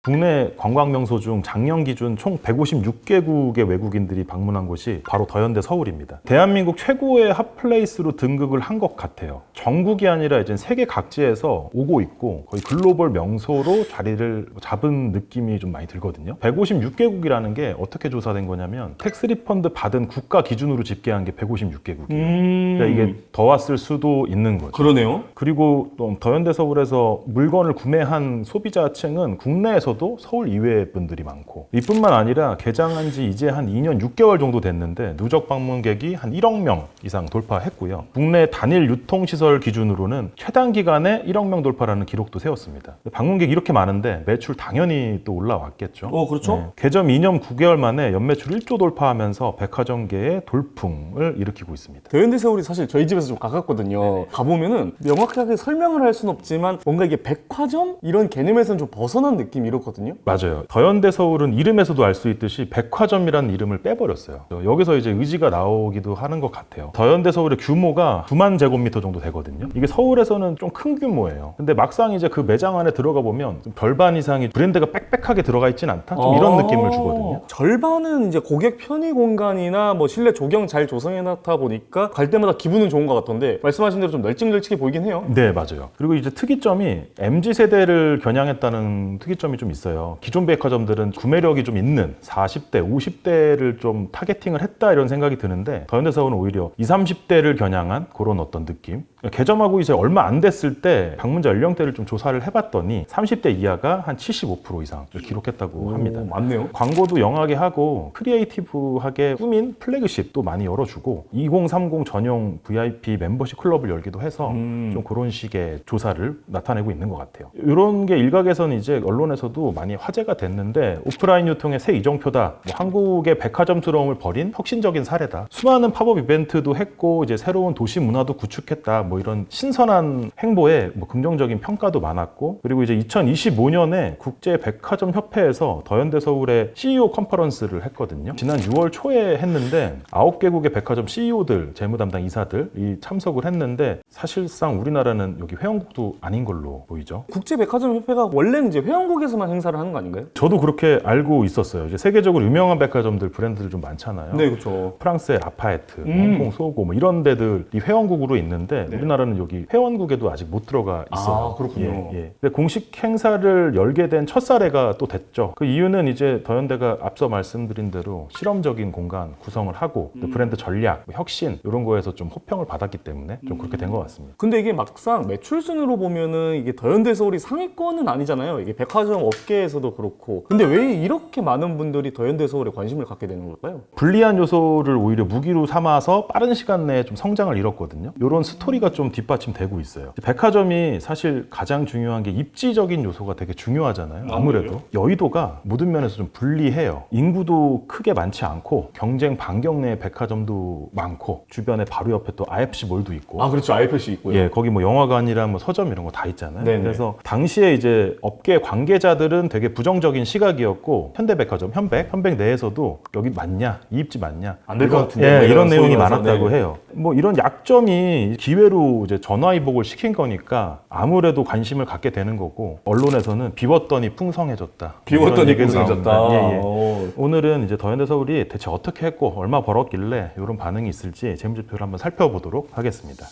국내 관광명소 중 작년 기준 총 156개국의 외국인들이 방문한 곳이 바로 더현대 서울입니다. 대한민국 최고의 핫플레이스로 등극을 한 것 같아요. 전국이 아니라 이제 세계 각지에서 오고 있고 거의 글로벌 명소로 자리를 잡은 느낌이 좀 많이 들거든요. 156개국이라는 게 어떻게 조사된 거냐면 텍스 리펀드 받은 국가 기준으로 집계한 게 156개국이에요. 그러니까 이게 더 왔을 수도 있는 거죠. 그러네요. 그리고 또 더현대 서울에서 물건을 구매한 소비자층은 국내에서도 서울 이외의 분들이 많고, 이뿐만 아니라 개장한 지 이제 한 2년 6개월 정도 됐는데 누적 방문객이 한 1억 명 이상 돌파했고요. 국내 단일 유통시설 기준으로는 최단 기간에 1억 명 돌파라는 기록도 세웠습니다. 방문객이 이렇게 많은데 매출 당연히 또 올라왔겠죠. 그렇죠. 네. 개점 2년 9개월 만에 연매출 1조 돌파하면서 백화점계의 돌풍을 일으키고 있습니다. 더현대 서울이 사실 저희 집에서 좀 가깝거든요. 가보면은 명확하게 설명을 할 수는 없지만 뭔가 이게 백화점? 이런 개념에서는 좀 벗어난 느낌이 이렇거든요. 맞아요. 더현대 서울은 이름에서도 알 수 있듯이 백화점이라는 이름을 빼버렸어요. 여기서 이제 의지가 나오기도 하는 것 같아요. 더현대 서울의 규모가 9만 제곱미터 정도 되거든요. 이게 서울에서는 좀 큰 규모예요. 근데 막상 이제 그 매장 안에 들어가 보면 절반 이상이 브랜드가 빽빽하게 들어가 있진 않다? 좀 이런 느낌을 주거든요. 절반은 이제 고객 편의 공간이나 뭐 실내 조경 잘 조성해 놨다 보니까 갈 때마다 기분은 좋은 것 같던데, 말씀하신 대로 좀 널찍널찍해 보이긴 해요. 네, 맞아요. 그리고 이제 특이점이 MZ세대를 겨냥했다는 특이점이 좀 있어요. 기존 백화점들은 구매력이 좀 있는 40대, 50대를 좀 타겟팅을 했다 이런 생각이 드는데, 더현대 서울은 오히려 20, 30대를 겨냥한 그런 어떤 느낌. 개점하고 이제 얼마 안 됐을 때 방문자 연령대를 좀 조사를 해봤더니 30대 이하가 한 75% 이상 기록했다고 합니다. 맞네요. 광고도 영하게 하고 크리에이티브하게 꾸민 플래그십도 많이 열어주고 2030 전용 VIP 멤버십 클럽을 열기도 해서 좀 그런 식의 조사를 나타내고 있는 것 같아요. 이런 게 일각에서는 이제 언론에서도 많이 화제가 됐는데, 오프라인 유통의 새 이정표다, 뭐 한국의 백화점스러움을 버린 혁신적인 사례다, 수많은 팝업 이벤트도 했고 이제 새로운 도시 문화도 구축했다, 뭐 이런 신선한 행보에 뭐 긍정적인 평가도 많았고, 그리고 이제 2025년에 국제 백화점 협회에서 더현대 서울의 CEO 컨퍼런스를 했거든요. 지난 6월 초에 했는데 9개국의 백화점 CEO들, 재무 담당 이사들이 참석을 했는데, 사실상 우리나라는 여기 회원국도 아닌 걸로 보이죠. 국제 백화점 협회가 원래는 이제 회원국에서만 행사를 하는 거 아닌가요? 저도 그렇게 알고 있었어요. 이제 세계적으로 유명한 백화점들, 브랜드들 좀 많잖아요. 네, 그렇죠. 프랑스의 라파에트, 홍콩 소고 뭐 이런 데들이 회원국으로 있는데 우리나라는 여기 회원국에도 아직 못 들어가 있어요. 그렇군요. 근데 공식 행사를 열게 된 첫 사례가 또 됐죠. 그 이유는 이제 더현대가 앞서 말씀드린 대로 실험적인 공간 구성을 하고 또 브랜드 전략, 혁신 이런 거에서 좀 호평을 받았기 때문에 좀 그렇게 된 것 같습니다. 근데 이게 막상 매출 순으로 보면은 이게 더현대 서울이 상위권은 아니잖아요. 이게 백화점 업계에서도 그렇고. 근데 왜 이렇게 많은 분들이 더현대 서울에 관심을 갖게 되는 걸까요? 불리한 요소를 오히려 무기로 삼아서 빠른 시간 내에 좀 성장을 이뤘거든요. 이런 스토리가 좀 뒷받침되고 있어요. 백화점이 사실 가장 중요한 게 입지적인 요소가 되게 중요하잖아요. 아무래도 여의도가 모든 면에서 좀 불리해요. 인구도 크게 많지 않고 경쟁 반경 내에 백화점도 많고 주변에 바로 옆에 또 IFC몰도 있고. 그렇죠. IFC 있고요. 예, 거기 뭐 영화관이랑 뭐 서점 이런 거 다 있잖아요. 네네. 그래서 당시에 이제 업계 관계자들은 되게 부정적인 시각이었고, 현대백화점, 현백 내에서도 여기 맞냐, 이 입지 맞냐, 안 될 것 같은데. 예, 이런 내용이 나서, 많았다고 해요. 뭐 이런 약점이 기회로 이제 전화위복을 시킨 거니까 아무래도 관심을 갖게 되는 거고, 언론에서는 비웠더니 풍성해졌다. 비웠더니 이런 얘기도 풍성해졌다. 나옵니다. 예. 오늘은 이제 더현대 서울이 대체 어떻게 했고 얼마 벌었길래 이런 반응이 있을지 재무제표를 한번 살펴보도록 하겠습니다.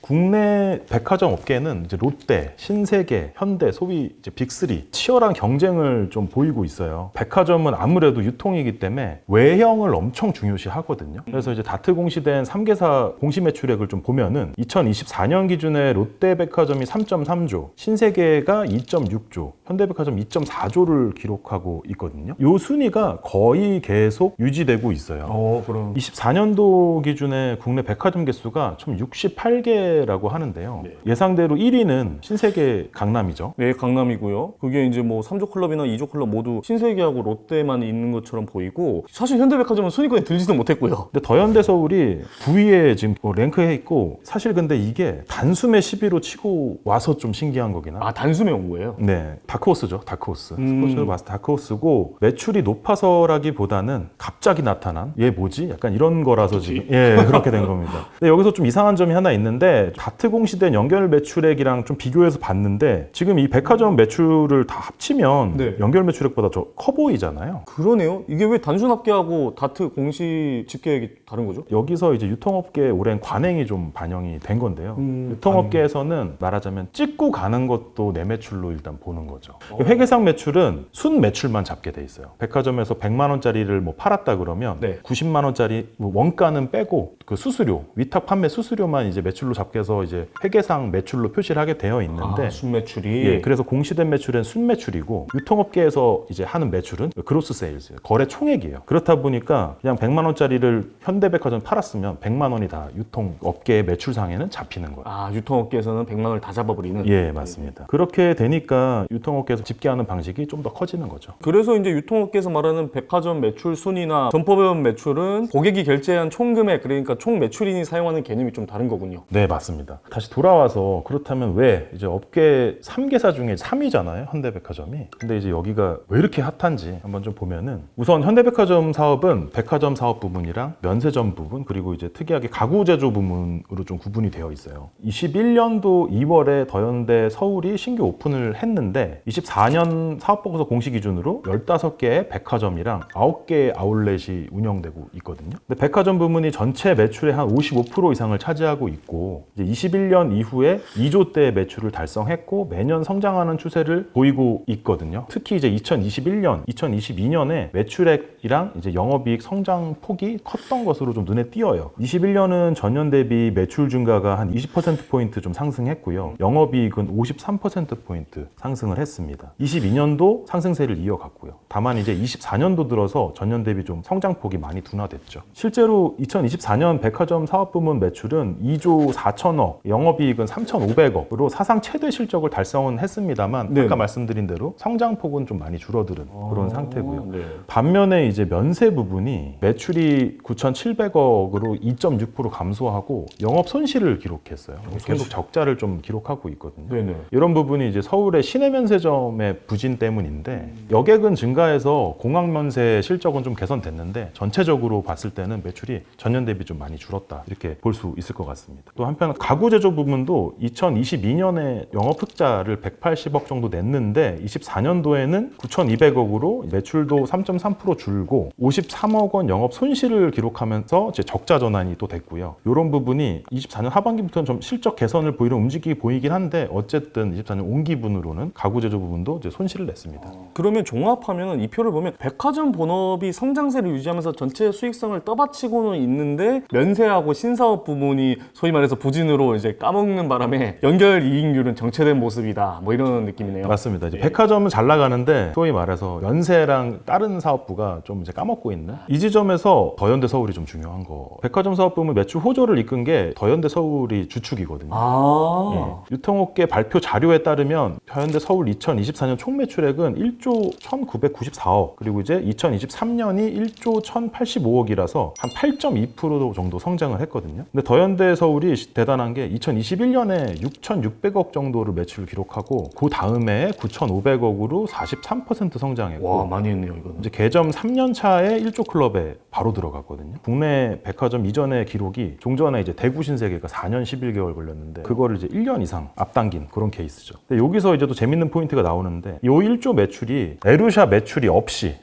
국내 백화점 업계는 이제 롯데, 신세계, 현대, 소위 이제 빅3 치열한 경쟁을 좀 보이고 있어요. 백화점은 아무래도 유통이기 때문에 외형을 엄청 중요시 하거든요. 그래서 이제 다트 공시된 3개사 공시 매출액을 좀 보면은 2024년 기준에 롯데 백화점이 3.3조, 신세계가 2.6조, 현대백화점 2.4조를 기록하고 있거든요. 이 순위가 거의 계속 유지되고 있어요. 그럼 24년도 기준에 국내 백화점 개수가 총 68개 신세계라고 하는데요. 네. 예상대로 1위는 신세계 강남이죠. 네, 강남이고요. 그게 이제 뭐 3조 클럽이나 2조 클럽 모두 신세계하고 롯데만 있는 것처럼 보이고 사실 현대백화점은 순위권에 들지도 못했고요. 근데 더현대 서울이 9위에 지금 랭크해 있고 사실 근데 이게 단숨에 10위로 치고 와서 좀 신기한 거긴 하죠. 아, 단숨에 온 거예요? 네, 다크호스죠. 다크호스. 스포츠로 봤을 때 다크호스고 매출이 높아서라기보다는 갑자기 나타난 얘 뭐지? 약간 이런 거라서 지금 그렇게 된 겁니다. 근데 여기서 좀 이상한 점이 하나 있는데 다트 공시된 연결 매출액이랑 좀 비교해서 봤는데 지금 이 백화점 매출을 다 합치면 네. 연결 매출액보다 더 커 보이잖아요. 그러네요. 이게 왜 단순 합계하고 다트 공시 집계액이 다른 거죠? 여기서 이제 유통업계의 오랜 관행이 좀 반영이 된 건데요. 유통업계에서는 말하자면 찍고 가는 것도 내 매출로 일단 보는 거죠. 회계상 매출은 순 매출만 잡게 돼 있어요. 백화점에서 100만 원짜리를 뭐 팔았다 그러면 네. 90만 원짜리 원가는 빼고 그 수수료, 위탁 판매 수수료만 이제 매출로 잡혀서 이제 회계상 매출로 표시를 하게 되어 있는데 순매출이. 예, 그래서 공시된 매출은 순매출이고 유통업계에서 이제 하는 매출은 그로스 세일즈, 거래 총액이에요. 그렇다 보니까 그냥 100만 원짜리를 현대백화점 팔았으면 100만 원이 다 유통업계의 매출상에는 잡히는 거예요. 아, 유통업계에서는 100만 원을 다 잡아버리는. 예, 맞습니다. 그렇게 되니까 유통업계에서 집계하는 방식이 좀 더 커지는 거죠. 그래서 이제 유통업계에서 말하는 백화점 매출 순위나 점포별 매출은 고객이 결제한 총 금액, 그러니까 총 매출인이 사용하는 개념이 좀 다른 거군요. 네, 맞습니다. 다시 돌아와서 그렇다면 왜 이제 업계 3개사 중에 3위잖아요, 현대백화점이. 근데 이제 여기가 왜 이렇게 핫한지 한번 좀 보면은 우선 현대백화점 사업은 백화점 사업 부문이랑 면세점 부분 그리고 이제 특이하게 가구 제조 부문으로 좀 구분이 되어 있어요. 21년도 2월에 더현대 서울이 신규 오픈을 했는데 24년 사업보고서 공시 기준으로 15개의 백화점이랑 9개의 아울렛이 운영되고 있거든요. 근데 백화점 부문이 전체 매출의 한 55% 이상을 차지하고 있고 이제 21년 이후에 2조대의 매출을 달성했고 매년 성장하는 추세를 보이고 있거든요. 특히 이제 2021년, 2022년에 매출액이랑 이제 영업이익 성장 폭이 컸던 것으로 좀 눈에 띄어요. 21년은 전년 대비 매출 증가가 한 20%포인트 좀 상승했고요. 영업이익은 53%포인트 상승을 했습니다. 22년도 상승세를 이어갔고요. 다만 이제 24년도 들어서 전년 대비 좀 성장폭이 많이 둔화됐죠. 실제로 2024년 백화점 사업부문 매출은 2조 4천억, 영업이익은 3,500억으로 사상 최대 실적을 달성은 했습니다만 네. 아까 말씀드린 대로 성장폭은 좀 많이 줄어드는 그런 상태고요. 네. 반면에 이제 면세 부분이 매출이 9,700억으로 2.6% 감소하고 영업 손실을 기록했어요. 계속 적자를 좀 기록하고 있거든요. 네네. 이런 부분이 이제 서울의 시내 면세점의 부진 때문인데 여객은 증가해서 공항 면세 실적은 좀 개선됐는데 전체적으로 봤을 때는 매출이 전년 대비 좀 많이 줄었다 이렇게 볼 수 있을 것 같습니다. 또 한편 가구 제조 부분도 2022년에 영업 흑자를 180억 정도 냈는데 24년도에는 9,200억으로 매출도 3.3% 줄고 53억 원 영업 손실을 기록하면서 이제 적자 전환이 또 됐고요. 이런 부분이 24년 하반기부터는 좀 실적 개선을 보이는 움직임이 보이긴 한데 어쨌든 24년 온 기분으로는 가구 제조 부분도 이제 손실을 냈습니다. 그러면 종합하면 이 표를 보면 백화점 본업이 성장세를 유지하면서 전체 수익성을 떠받치고는 있는데 면세하고 신사업 부문이 소위 말해서 부진으로 이제 까먹는 바람에 연결 이익률은 정체된 모습이다. 뭐 이런 느낌이네요. 맞습니다. 이제 백화점은 잘 나가는데 소위 말해서 면세랑 다른 사업부가 좀 이제 까먹고 있는 이 지점에서 더현대 서울이 좀 중요한 거. 백화점 사업 부문 매출 호조를 이끈 게 더현대 서울이 주축이거든요. 예. 유통업계 발표 자료에 따르면 더현대 서울 2024년 총 매출액은 1조 1,994억 그리고 이제 2023년이 1조 1,085억이라서 한 8.2% 정도 성장을 했거든요. 근데 더현대 서울이 대단한 게 2021년에 6,600억 정도를 매출을 기록하고 그 다음에 9,500억으로 43% 성장했고 와, 많이 했네요, 이거는. 이제 개점 3년 차에 1조 클럽에 바로 들어갔거든요. 국내 백화점 이전의 기록이 종전에 이제 대구 신세계가 4년 11개월 걸렸는데 그거를 이제 1년 이상 앞당긴 그런 케이스죠. 근데 여기서 이제 또 재밌는 포인트가 나오는데 이 1조 매출이 에르샤 매출이 없이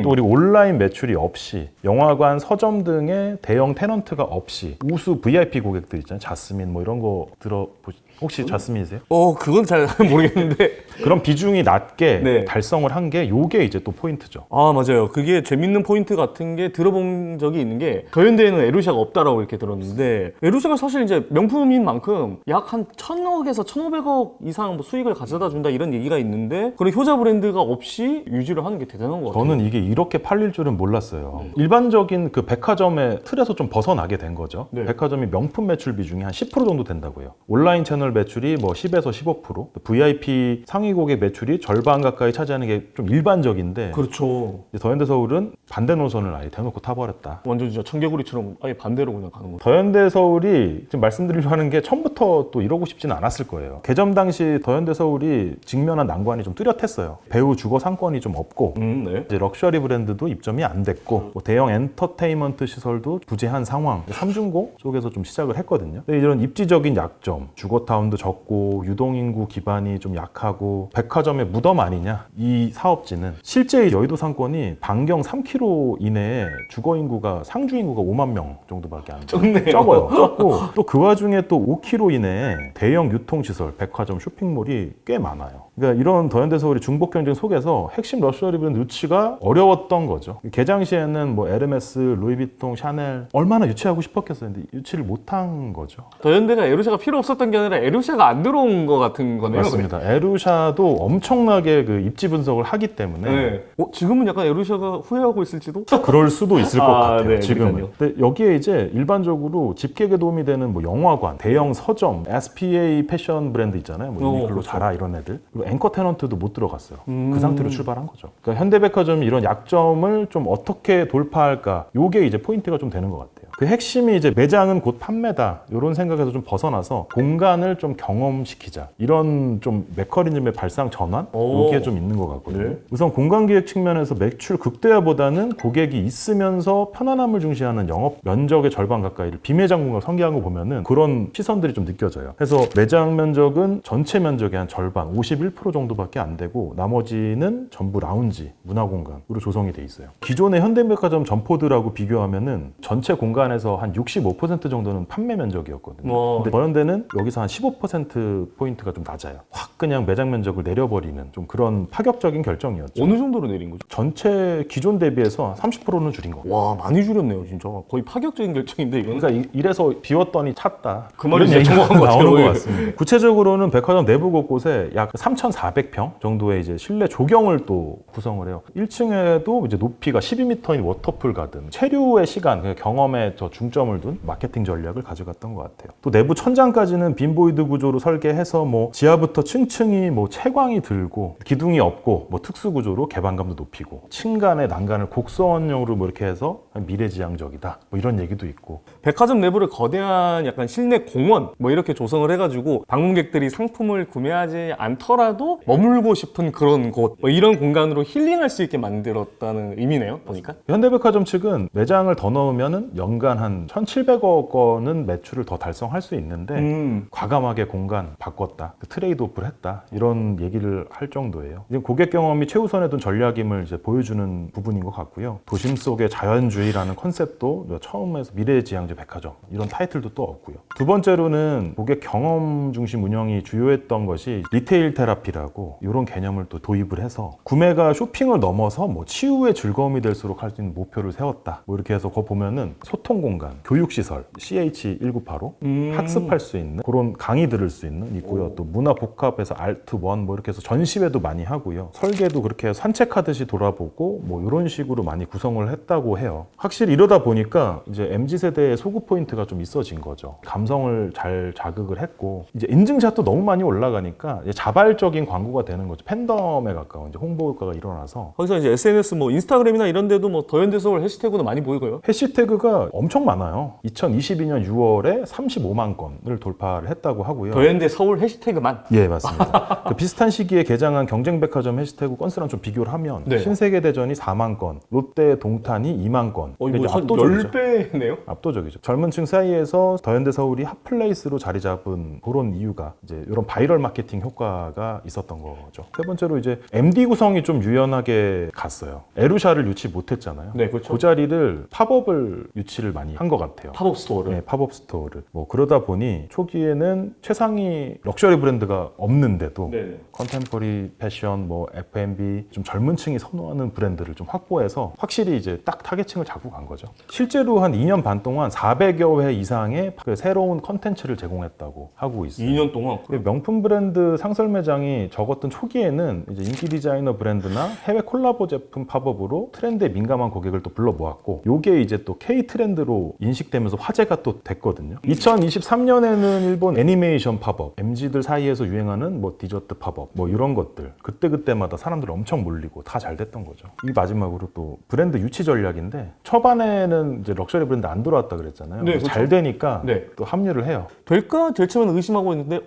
또 그리고 온라인 매출이 없이 영화관, 서점 등의 대형 테넌트가 없이 우수 VIP 고객들 있잖아요. 자스민 뭐 이런 거 들어보시 혹시 자스민이세요? 그건 잘 모르겠는데. 그런 비중이 낮게 네. 달성을 한 게 요게 이제 또 포인트죠. 아, 맞아요. 그게 재밌는 포인트 같은 게 들어본 적이 있는 게 게 더현대에는 에루샤가 없다라고 이렇게 들었는데 에루샤가 사실 이제 명품인 만큼 약 한 1,000억에서 1,500억 이상 뭐 수익을 가져다 준다 이런 얘기가 있는데 그런 효자 브랜드가 없이 유지를 하는 게 대단한 것 같아요. 저는 이게 이렇게 팔릴 줄은 몰랐어요. 일반적인 그 백화점의 틀에서 좀 벗어나게 된 거죠. 네. 백화점이 명품 매출 비중이 한 10% 정도 된다고요. 온라인 채널 매출이 뭐 10에서 15%, VIP 상위 고객 매출이 절반 가까이 차지하는 게 좀 일반적인데 그렇죠. 이제 더현대서울은 반대 노선을 아예 대놓고 타버렸다. 완전 진짜 청개구리처럼 아예 반대로 그냥 가는 거죠. 더현대서울이 지금 말씀드리려고 하는 게 처음부터 또 이러고 싶지는 않았을 거예요. 개점 당시 더현대서울이 직면한 난관이 좀 뚜렷했어요. 배우 주거 상권이 좀 없고 네. 이제 럭셔리 브랜드도 입점이 안 됐고 뭐 대형 엔터테인먼트 시설도 부재한 상황. 삼중고 쪽에서 좀 시작을 했거든요. 근데 이런 입지적인 약점, 주거타운도 적고 유동인구 기반이 좀 약하고 백화점의 무덤 아니냐? 이 사업지는 실제 여의도 상권이 반경 3km 이내에 주거인구가 상주인구가 5만 명 정도밖에 안 돼요. 적네요. 적어요. 적고 또 그 와중에 또 5km 이내에 대형 유통시설, 백화점, 쇼핑몰이 꽤 많아요. 그러니까 이런 더현대서울이 중복 경쟁 속에서 핵심 럭셔리 브랜드 유치가 어려웠던 거죠. 개장 시에는 뭐 에르메스, 루이비통, 샤넬 얼마나 유치하고 싶었겠어요. 근데 유치를 못한 거죠. 더현대가 에루샤가 필요 없었던 게 아니라 에루샤가 안 들어온 것 같은 거네요. 맞습니다. 에루샤도 엄청나게 그 입지 분석을 하기 때문에 네. 지금은 약간 에루샤가 후회하고 있을지도? 그럴 수도 있을 것 같아요. 네, 지금은. 그러니까요. 근데 여기에 이제 일반적으로 집객에 도움이 되는 뭐 영화관, 대형 서점, SPA 패션 브랜드 있잖아요. 뭐 유니클로, 그렇죠. 자라 이런 애들. 그리고 앵커 테넌트도 못 들어갔어요. 그 상태로 출발한 거죠. 그러니까 현대백화점이 이런 약점을 좀 어떻게 돌파할까? 요게 이제 포인트가 좀 되는 것 같아요. 그 핵심이 이제 매장은 곧 판매다. 이런 생각에서 좀 벗어나서 공간을 좀 경험시키자. 이런 좀 메커니즘의 발상 전환? 이게 좀 있는 것 같거든요. 네. 우선 공간기획 측면에서 매출 극대화보다는 고객이 있으면서 편안함을 중시하는 영업 면적의 절반 가까이를 비매장 공간 설계한 거 보면은 그런 시선들이 좀 느껴져요. 그래서 매장 면적은 전체 면적의 한 절반, 51% 정도밖에 안 되고 나머지는 전부 라운지, 문화공간으로 조성이 돼 있어요. 기존의 현대백화점 점포들하고 비교하면은 전체 공간에서 한 65% 정도는 판매 면적이었거든요. 근데 더현대는 여기서 한 15%포인트가 좀 낮아요. 확 그냥 매장 면적을 내려버리는 좀 그런 파격적인 결정이었죠. 어느 정도로 내린 거죠? 전체 기존 대비해서 30%는 줄인 거. 와, 많이 줄였네요, 진짜. 거의 파격적인 결정인데, 이거는. 그러니까 이래서 비웠더니 찼다. 그 말이 이런 진짜 얘기가 정확한 것 같아요. 나오는 것 같습니다. 구체적으로는 백화점 내부 곳곳에 약 3,400평 정도의 이제 실내 조경을 또 구성을 해요. 1층에도 이제 높이가 12m인 워터풀 가든 체류의 시간, 그러니까 경험에 더 중점을 둔 마케팅 전략을 가져갔던 것 같아요. 또 내부 천장까지는 빈보이드 구조로 설계해서 뭐 지하부터 층층이 뭐 채광이 들고 기둥이 없고 뭐 특수 구조로 개방감도 높이고 층간의 난간을 곡선형으로 뭐 이렇게 해서 미래지향적이다. 뭐 이런 얘기도 있고. 백화점 내부를 거대한 약간 실내 공원 뭐 이렇게 조성을 해가지고 방문객들이 상품을 구매하지 않더라도 머물고 싶은 그런 곳 뭐 이런 공간으로 힐링할 수 있게 만들었다는 의미네요, 보니까. 현대백화점 측은 매장을 더 넣으면은 연간 한 1,700억 원은 매출을 더 달성할 수 있는데 과감하게 공간 바꿨다, 트레이드 오프를 했다 이런 얘기를 할 정도예요. 지금 고객 경험이 최우선에 둔 전략임을 이제 보여주는 부분인 것 같고요. 도심 속의 자연주의라는 컨셉도 처음에서 미래지향적 백화점 이런 타이틀도 또 없고요. 두 번째로는 고객 경험 중심 운영이 주요했던 것이 리테일 테라피라고 이런 개념을 또 도입을 해서 구매가 쇼핑을 넘어서 뭐 치유의 즐거움이 될수록 할 수 있는 목표를 세웠다. 뭐 이렇게 해서 거 보면은 소통 공간, 교육 시설, CH1985 학습할 수 있는 그런 강의 들을 수 있는 있고요. 또 문화 복합에서 알트 원 뭐 이렇게 해서 전시회도 많이 하고요. 설계도 그렇게 산책하듯이 돌아보고 뭐 이런 식으로 많이 구성을 했다고 해요. 확실히 이러다 보니까 이제 MZ세대의 소구 포인트가 좀 있어진 거죠. 감성을 잘 자극을 했고 이제 인증샷도 너무 많이 올라가니까 이제 자발적인 광고가 되는 거죠. 팬덤에 가까운 이제 홍보 효과가 일어나서 거기서 이제 SNS 뭐 인스타그램이나 이런 데도 뭐 더현대서울 해시태그도 많이 보이고요. 해시태그가 엄청 많아요. 2022년 6월에 35만 건을 돌파를 했다고 하고요. 더현대서울 해시태그만. 예, 맞습니다. 그 비슷한 시기에 개장한 경쟁백화점 해시태그 건수랑 좀 비교를 하면 네. 신세계대전이 4만 건, 롯데 동탄이 2만 건. 이거 이제 한 압도적이죠. 10배네요? 압도적이죠. 젊은 층 사이에서 더현대서울이 핫플레이스로 자리 잡은 그런 이유가 이제 이런 바이럴 마케팅 효과가 있었던 거죠. 세 번째로 이제 MD 구성이 좀 유연하게 갔어요. 에루샤를 유치 못했잖아요. 네, 그렇죠. 그 자리를 팝업을 유치를 유치를 많이 한 것 같아요. 팝업 스토어를. 네, 팝업 스토어를. 뭐 그러다 보니 초기에는 최상위 럭셔리 브랜드가 없는데도 네네. 컨템포리 패션, 뭐 F&B 좀 젊은 층이 선호하는 브랜드를 좀 확보해서 확실히 이제 딱 타겟층을 잡고 간 거죠. 실제로 한 2년 반 동안 400여 회 이상의 그 새로운 컨텐츠를 제공했다고 하고 있어요. 2년 동안. 명품 브랜드 상설 매장이 적었던 초기에는 이제 인기 디자이너 브랜드나 해외 콜라보 제품 팝업으로 트렌드에 민감한 고객을 또 불러 모았고, 요게 이제 또 K 트렌드로 인식되면서 화제가 또 됐거든요. 2023년에는 일본 애니메이션 팝업, MZ들 사이에서 유행하는 뭐 디저트 팝업, 뭐 이런 것들 그때마다 사람들 엄청 몰리고 다 잘 됐던 거죠. 이 마지막으로 또 브랜드 유치 전략인데, 초반에는 이제 럭셔리 브랜드 안 들어왔다 그랬잖아요. 네, 그래서 그렇죠. 잘 되니까 네. 또 합류를 해요. 될까 될지만 의심하고 있는데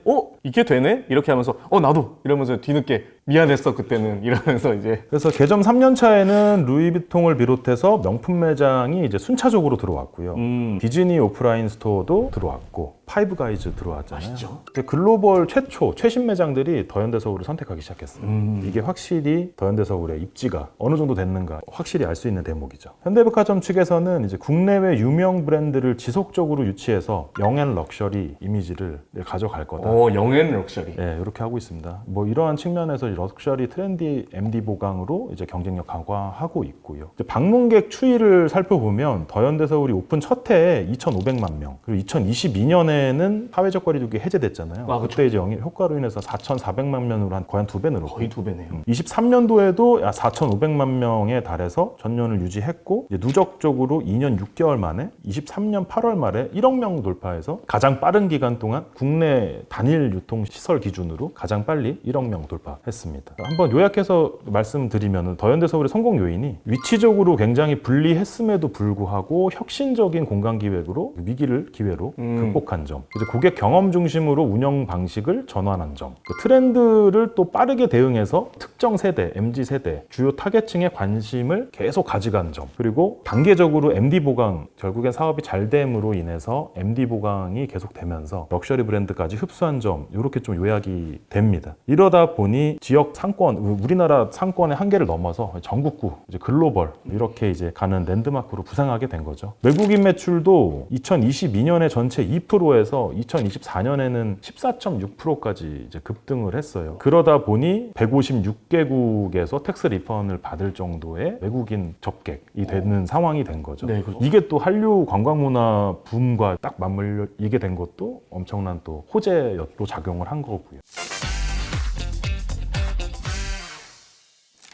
이게 되네? 이렇게 하면서 나도 이러면서 뒤늦게 미안했어 그때는 이러면서 이제. 그래서 개점 3년 차에는 루이비통을 비롯해서 명품 매장이 이제 순차적으로 들어왔고요. 디즈니 오프라인 스토어도 들어왔고 파이브가이즈 들어왔잖아요. 맛있죠. 글로벌 최신 매장들이 더현대 서울을 선택하기 시작했어요. 이게 확실히 더현대 서울의 입지가 어느 정도 됐는가 확실히 알 수 있는 대목이죠. 현대백화점 측에서는 이제 국내외 유명 브랜드를 지속적으로 유치해서 영앤 럭셔리 이미지를 가져갈 거다. 영앤 럭셔리. 네, 이렇게 하고 있습니다. 뭐 이러한 측면에서 이 럭셔리 트렌디 MD 보강으로 이제 경쟁력 강화하고 있고요. 이제 방문객 추이를 살펴보면 더현대 서울이 오픈 첫 해에 2,500만 명, 그리고 2022년에는 사회적 거리두기 해제됐잖아요. 그렇죠. 그때 이제 효과로 인해서 4,400만 명으로 한 거의 한 2배 늘었고, 거의 2배네요. 23년도에도 4,500만 명에 달해서 전년을 유지했고, 이제 누적적으로 2년 6개월 만에 23년 8월 말에 1억 명 돌파해서 가장 빠른 기간 동안 국내 단일 유통 시설 기준으로 가장 빨리 1억 명 돌파했습니다. 한번 요약해서 말씀드리면 더현대 서울의 성공 요인이 위치적으로 굉장히 불리했음에도 불구하고 혁신적인 공간 기획으로 위기를 기회로 극복한 점, 이제 고객 경험 중심으로 운영 방식을 전환한 점, 그 트렌드를 또 빠르게 대응해서 특정 세대, MZ 세대 주요 타겟층의 관심을 계속 가져간 점, 그리고 단계적으로 MD 보강, 결국엔 사업이 잘 됨으로 인해서 MD 보강이 계속되면서 럭셔리 브랜드까지 흡수한 점, 이렇게 좀 요약이 됩니다. 이러다 보니 지역 상권, 우리나라 상권의 한계를 넘어서 전국구, 이제 글로벌 이렇게 이제 가는 랜드마크로 부상하게 된 거죠. 외국인 매출도 2022년에 전체 2%에서 2024년에는 14.6%까지 이제 급등을 했어요. 그러다 보니 156개국에서 텍스 리펀을 받을 정도의 외국인 접객이 되는 상황이 된 거죠. 네, 그렇죠. 이게 또 한류 관광문화 붐과 딱 맞물리게 된 것도 엄청난 또 호재로 작용을 한 거고요.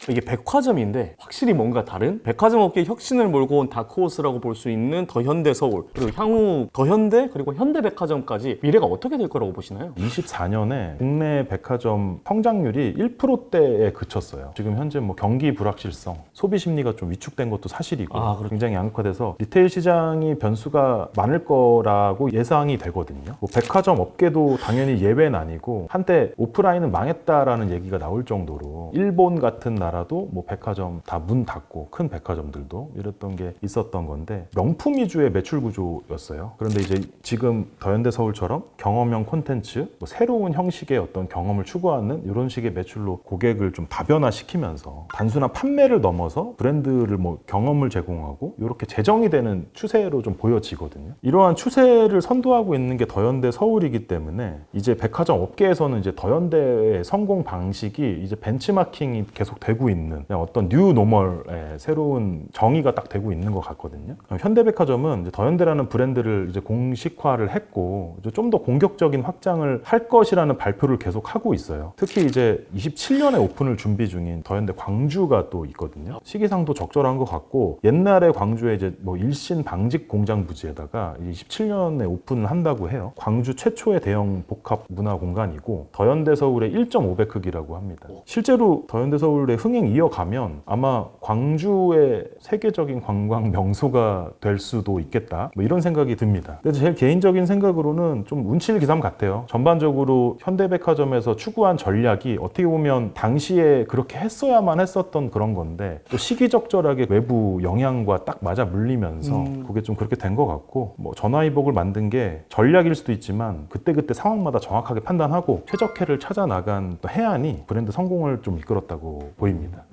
이게 백화점인데 확실히 뭔가 다른 백화점 업계의 혁신을 몰고 온 다크호스라고 볼 수 있는 더현대 서울, 그리고 향후 더현대 그리고 현대백화점까지 미래가 어떻게 될 거라고 보시나요? 24년에 국내 백화점 성장률이 1%대에 그쳤어요. 지금 현재 뭐 경기 불확실성, 소비 심리가 좀 위축된 것도 사실이고 그렇죠. 굉장히 양극화돼서 리테일 시장이 변수가 많을 거라고 예상이 되거든요. 뭐 백화점 업계도 당연히 예외는 아니고 한때 오프라인은 망했다라는 얘기가 나올 정도로 일본 같은 나라도 뭐 백화점 다 문 닫고 큰 백화점들도 이랬던 게 있었던 건데 명품 위주의 매출 구조였어요. 그런데 이제 지금 더현대 서울처럼 경험형 콘텐츠, 뭐 새로운 형식의 어떤 경험을 추구하는 이런 식의 매출로 고객을 좀 다변화시키면서 단순한 판매를 넘어서 브랜드를 뭐 경험을 제공하고 이렇게 재정이 되는 추세로 좀 보여지거든요. 이러한 추세를 선도하고 있는 게 더현대 서울이기 때문에 이제 백화점 업계에서는 이제 더현대의 성공 방식이 이제 벤치마킹이 계속 되고 있는 어떤 뉴 노멀의 새로운 정의가 딱 되고 있는 것 같거든요. 현대백화점은 이제 더현대라는 브랜드를 이제 공식화를 했고 좀 더 공격적인 확장을 할 것이라는 발표를 계속 하고 있어요. 특히 이제 27년에 오픈을 준비 중인 더현대 광주가 또 있거든요. 시기상도 적절한 것 같고, 옛날에 광주에 이제 뭐 일신 방직 공장 부지에다가 27년에 오픈을 한다고 해요. 광주 최초의 대형 복합 문화 공간이고 더현대 서울의 1.5배 크기라고 합니다. 실제로 더현대 서울의 흥행 이어가면 아마 광주의 세계적인 관광 명소가 될 수도 있겠다, 뭐 이런 생각이 듭니다. 근데 제 개인적인 생각으로는 좀 운칠기삼 같아요. 전반적으로 현대백화점에서 추구한 전략이 어떻게 보면 당시에 그렇게 했어야만 했었던 그런 건데 또 시기적절하게 외부 영향과 딱 맞아 물리면서 그게 좀 그렇게 된 것 같고, 뭐 전화위복을 만든 게 전략일 수도 있지만 그때그때 상황마다 정확하게 판단하고 최적혜를 찾아 나간 또 해안이 브랜드 성공을 좀 이끌었다고 보입니다.